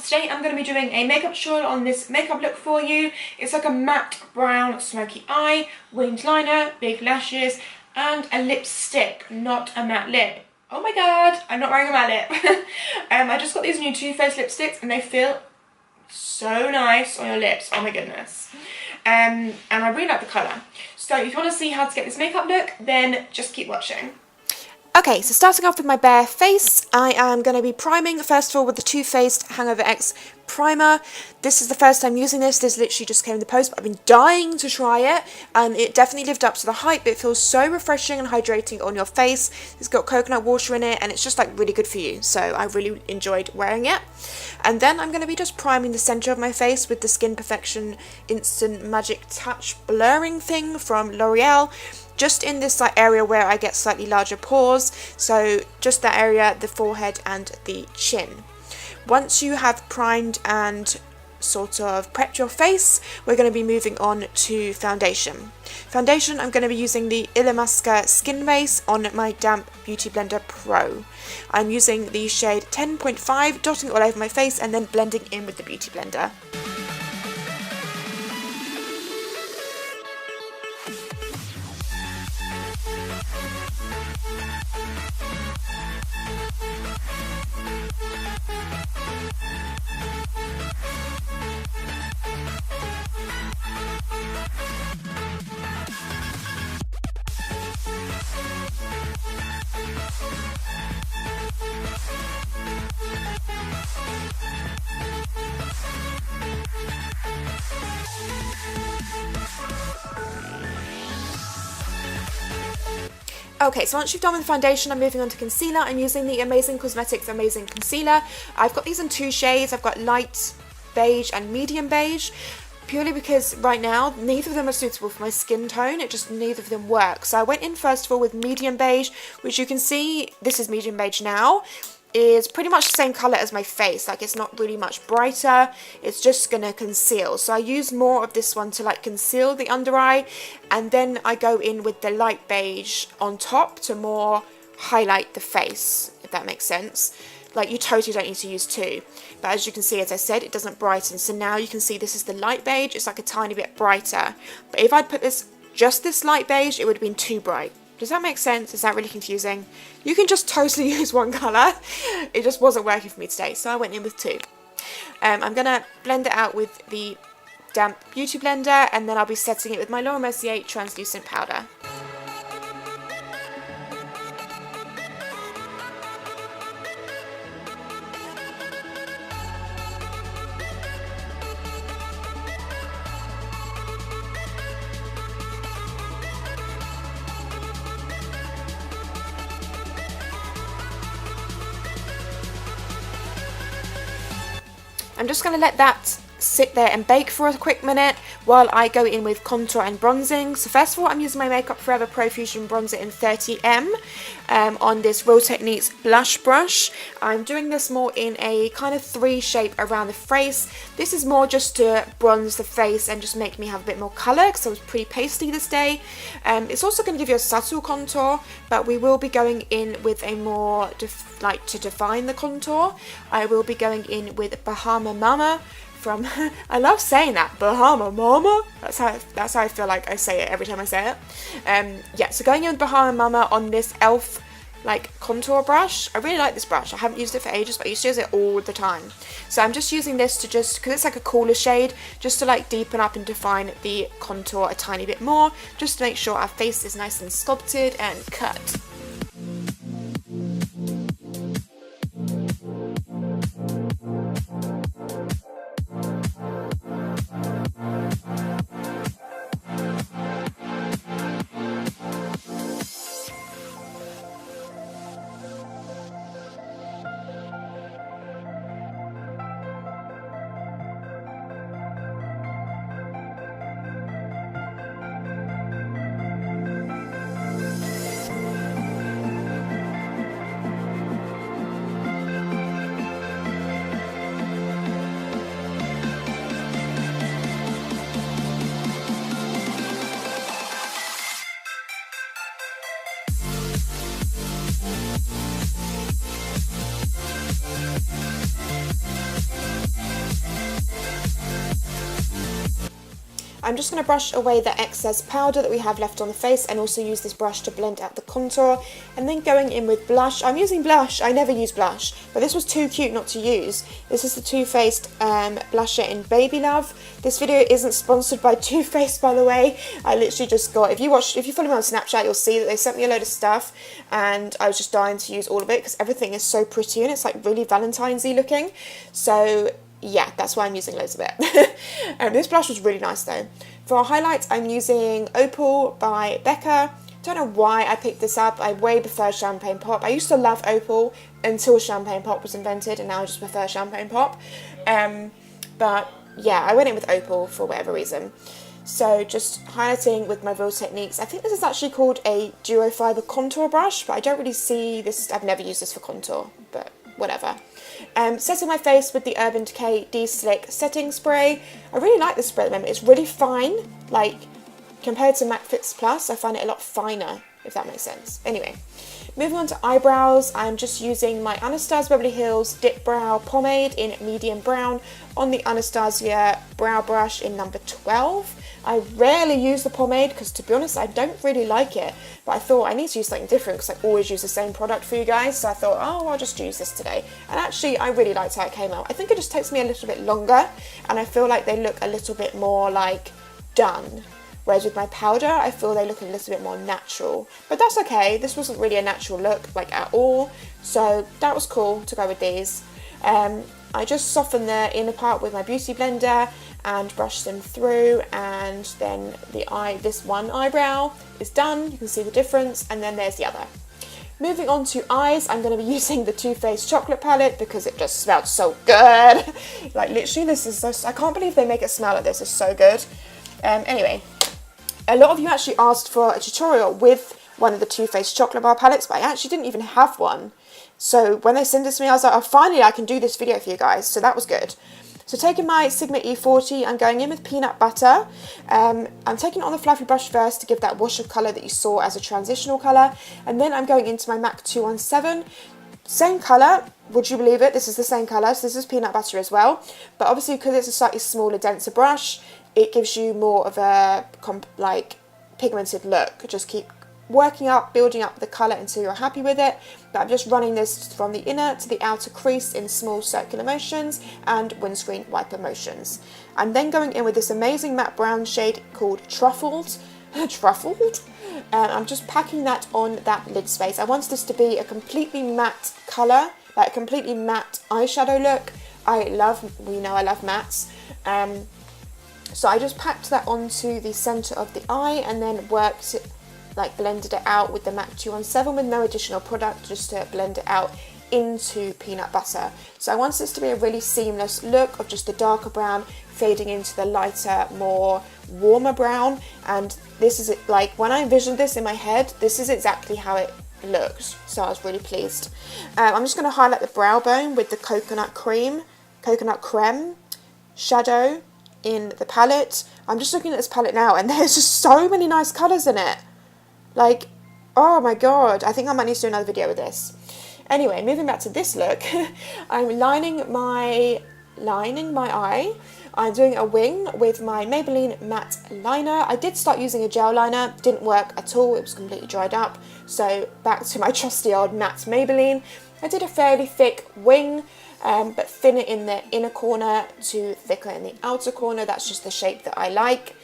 today I'm going to be doing a makeup tutorial on this makeup look for you. It's like a matte brown smoky eye, winged liner, big lashes, and a lipstick, not a matte lip. Oh my god, I'm not wearing a matte lip. I just got these new Too Faced lipsticks and they feel so nice on your lips, oh my goodness. And I really like the colour. So if you want to see how to get this makeup look, then just keep watching. Okay, so starting off with my bare face, I am going to be priming first of all with the Too Faced Hangover X primer. This is the first time using this. This literally just came in the post, but I've been dying to try it, and it definitely lived up to the hype. It feels so refreshing and hydrating on your face. It's got coconut water in it, and it's just like really good for you, so I really enjoyed wearing it. And then I'm going to be just priming the centre of my face with the Skin Perfection Instant Magic Touch blurring thing from L'Oreal, just in this like area where I get slightly larger pores, so just that area, the forehead and the chin. Once you have primed and sort of prepped your face, we're going to be moving on to foundation. Foundation, I'm going to be using the Illamasqua Skin Base on my Damp Beauty Blender Pro. I'm using the shade 10.5, dotting all over my face and then blending in with the Beauty Blender. Okay, so once you've done with the foundation, I'm moving on to concealer. I'm using the Amazing Cosmetics Amazing Concealer. I've got these in two shades. I've got light beige and medium beige, purely because right now neither of them are suitable for my skin tone. Neither of them work. So I went in first of all with medium beige, which you can see, this is medium beige now, is pretty much the same colour as my face. Like, it's not really much brighter, it's just gonna conceal. So I use more of this one to like conceal the under eye, and then I go in with the light beige on top to more highlight the face, if that makes sense. Like, you totally don't need to use two, but as you can see, as I said, it doesn't brighten. So now you can see this is the light beige, it's like a tiny bit brighter. But if I'd put this, just this light beige, it would have been too bright. Does that make sense? Is that really confusing? You can just totally use one colour. It just wasn't working for me today, so I went in with two. I'm going to blend it out with the Damp Beauty Blender, and then I'll be setting it with my Laura Mercier translucent powder. I'm just going to let that sit there and bake for a quick minute while I go in with contour and bronzing. So first of all, I'm using my Makeup Forever Pro Fusion Bronzer in 30M on this Real Techniques blush brush. I'm doing this more in a kind of 3 shape around the face. This is more just to bronze the face and just make me have a bit more colour, because I was pretty pasty this day. It's also going to give you a subtle contour, but we will be going in with a more, to define the contour, I will be going in with Bahama Mama from, I love saying that, Bahama Mama. That's how I feel like I say it every time I say it. Yeah, so going in with Bahama Mama on this e.l.f. like contour brush. I really like this brush. I haven't used it for ages, but I used to use it all the time. So I'm just using this to just, because it's like a cooler shade, just to like deepen up and define the contour a tiny bit more, just to make sure our face is nice and sculpted and cut. I'm just going to brush away the excess powder that we have left on the face and also use this brush to blend out the contour. And then going in with blush, I'm using blush, I never use blush, but this was too cute not to use. This is the Too Faced blusher in Baby Love. This video isn't sponsored by Too Faced, by the way. I literally just got, if you follow me on Snapchat, you'll see that they sent me a load of stuff and I was just dying to use all of it because everything is so pretty and it's like really Valentine's-y looking. So yeah, that's why I'm using loads of it. This blush was really nice though. For our highlights, I'm using Opal by Becca. Don't know why I picked this up. I way prefer Champagne Pop. I used to love Opal until Champagne Pop was invented, and now I just prefer Champagne Pop. But yeah, I went in with Opal for whatever reason. So just highlighting with my Real Techniques. I think this is actually called a Duo Fiber Contour Brush, but I don't really see this. I've never used this for contour, but whatever. Setting my face with the Urban Decay De-Slick Setting Spray. I really like this spray at the moment. It's really fine, like compared to MAC Fix Plus, I find it a lot finer, if that makes sense. Anyway, moving on to eyebrows, I'm just using my Anastasia Beverly Hills Dip Brow Pomade in medium brown on the Anastasia brow brush in number 12. I rarely use the pomade because, to be honest, I don't really like it, but I thought I need to use something different because I always use the same product for you guys, so I thought, oh, I'll just use this today. And actually, I really liked how it came out. I think it just takes me a little bit longer, and I feel like they look a little bit more like done. Whereas with my powder, I feel they look a little bit more natural. But that's okay, this wasn't really a natural look, like at all. So that was cool to go with these. I just softened the inner part with my Beauty Blender and brush them through, and then this one eyebrow is done. You can see the difference, and then there's the other. Moving on to eyes, I'm going to be using the Too Faced Chocolate Palette because it just smells so good. Like literally, this is so, I can't believe they make it smell like this, it's so good. Anyway. A lot of you actually asked for a tutorial with one of the Too Faced chocolate bar palettes, but I actually didn't even have one. So when they sent this to me, I was like, oh, finally I can do this video for you guys. So that was good. So taking my Sigma E40, I'm going in with peanut butter. I'm taking it on the fluffy brush first to give that wash of colour that you saw as a transitional colour. And then I'm going into my MAC 217. Same colour, would you believe it? This is the same colour, so this is peanut butter as well. But obviously because it's a slightly smaller, denser brush, it gives you more of a like pigmented look. Just keep working up, building up the colour until you're happy with it. But I'm just running this from the inner to the outer crease in small circular motions and windscreen wiper motions. I'm then going in with this amazing matte brown shade called Truffled. Truffled? And I'm just packing that on that lid space. I want this to be a completely matte colour, like a completely matte eyeshadow look. I love mattes. So I just packed that onto the centre of the eye and then worked it, like blended it out with the MAC 217 with no additional product, just to blend it out into peanut butter. So I want this to be a really seamless look of just the darker brown fading into the lighter, more warmer brown. And this is it, like when I envisioned this in my head, this is exactly how it looked. So I was really pleased. I'm just going to highlight the brow bone with the coconut creme shadow in the palette. I'm just looking at this palette now and there's just so many nice colours in it. Like, oh my god, I think I might need to do another video with this. Anyway, moving back to this look, I'm lining my eye. I'm doing a wing with my Maybelline matte liner. I did start using a gel liner, didn't work at all, it was completely dried up. So back to my trusty old matte Maybelline. I did a fairly thick wing, but thinner in the inner corner to thicker in the outer corner. That's just the shape that I like.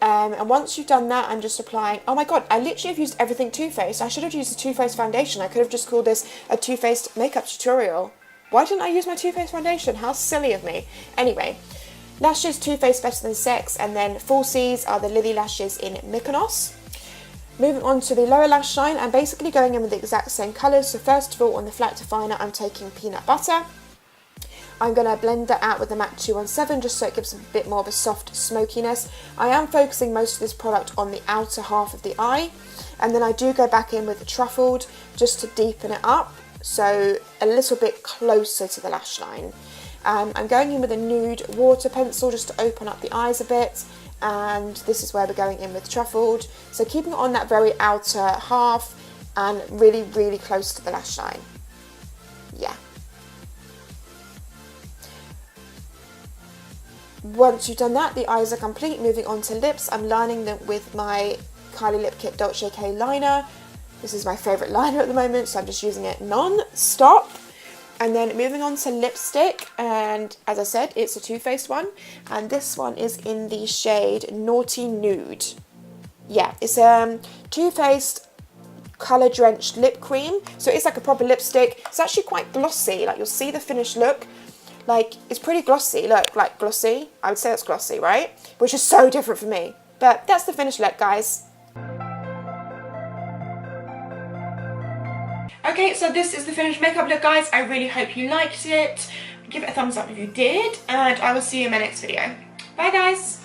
And once you've done that, I'm just applying, oh my god, I literally have used everything Too Faced. I should have used the Too Faced foundation. I could have just called this a Too Faced makeup tutorial. Why didn't I use my Too Faced foundation? How silly of me. Anyway, lashes Too Faced Better Than Sex, and then falsies are the Lily lashes in Mykonos. Moving on to the lower lash line, I'm basically going in with the exact same colours. So first of all, on the flat definer, I'm taking peanut butter. I'm going to blend that out with the MAC 217 just so it gives a bit more of a soft smokiness. I am focusing most of this product on the outer half of the eye, and then I do go back in with the Truffled just to deepen it up, so a little bit closer to the lash line. I'm going in with a nude water pencil just to open up the eyes a bit, and this is where we're going in with Truffled. So keeping it on that very outer half and really, really close to the lash line. Yeah. once you've done that, the eyes are complete. Moving on to lips, I'm lining them with my Kylie Lip Kit Dolce K liner. This is my favourite liner at the moment, so I'm just using it non-stop. And then moving on to lipstick, and as I said, it's a Too Faced one, and this one is in the shade Naughty Nude. Yeah, it's Too Faced colour drenched lip cream, so it's like a proper lipstick. It's actually quite glossy, like you'll see the finished look. Like, it's pretty glossy, look, like glossy. I would say that's glossy, right? Which is so different for me. But that's the finished look, guys. Okay, so this is the finished makeup look, guys. I really hope you liked it. Give it a thumbs up if you did, and I will see you in my next video. Bye, guys.